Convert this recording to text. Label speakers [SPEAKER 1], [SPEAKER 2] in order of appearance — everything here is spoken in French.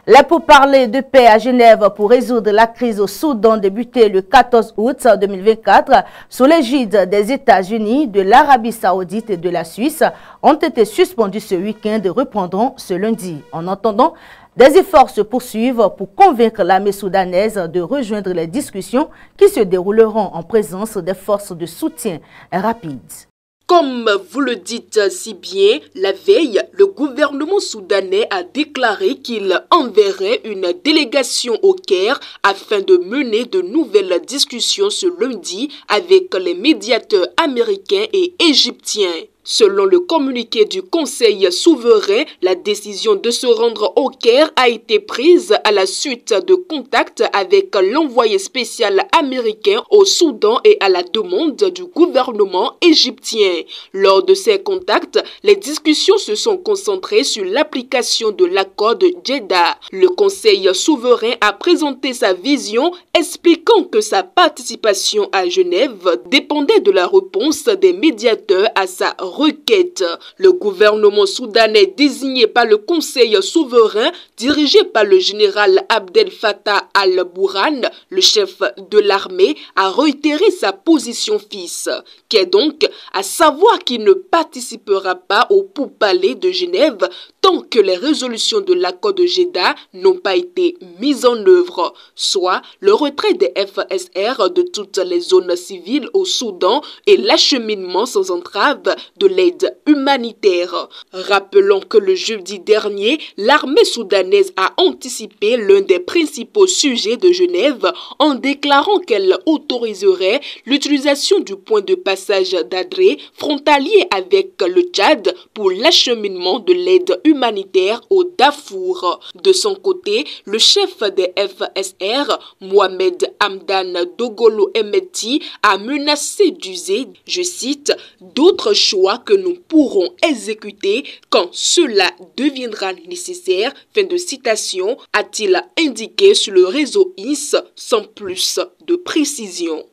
[SPEAKER 1] Les pourparlers de paix à Genève pour résoudre la crise au Soudan débuté le 14 août 2024 sous l'égide des États-Unis, de l'Arabie Saoudite et de la Suisse ont été suspendus ce week-end et reprendront ce lundi. En attendant, des efforts se poursuivent pour convaincre l'armée soudanaise de rejoindre les discussions qui se dérouleront en présence des forces de soutien rapides.
[SPEAKER 2] Comme vous le dites si bien, la veille, le gouvernement soudanais a déclaré qu'il enverrait une délégation au Caire afin de mener de nouvelles discussions ce lundi avec les médiateurs américains et égyptiens. Selon le communiqué du Conseil souverain, la décision de se rendre au Caire a été prise à la suite de contacts avec l'envoyé spécial américain au Soudan et à la demande du gouvernement égyptien. Lors de ces contacts, les discussions se sont concentrées sur l'application de l'accord de Jeddah. Le Conseil souverain a présenté sa vision, expliquant que sa participation à Genève dépendait de la réponse des médiateurs à sa requête. Le gouvernement soudanais désigné par le Conseil souverain, dirigé par le général Abdel Fattah al-Burhan, le chef de l'armée, a réitéré sa position fixe, qui est donc à savoir qu'il ne participera pas au pourparlers de Genève tant que les résolutions de l'accord de Jeddah n'ont pas été mises en œuvre, soit le retrait des FSR de toutes les zones civiles au Soudan et l'acheminement sans entrave de l'aide humanitaire. Rappelons que le jeudi dernier, l'armée soudanaise a anticipé l'un des principaux sujets de Genève en déclarant qu'elle autoriserait l'utilisation du point de passage d'Adré, frontalier avec le Tchad, pour l'acheminement de l'aide humanitaire au Darfour. De son côté, le chef des FSR, Mohamed Hamdan Dogolo Emeti, a menacé d'user, je cite, d'autres choix que nous pourrons exécuter quand cela deviendra nécessaire, fin de citation, a-t-il indiqué sur le réseau IS sans plus de précision.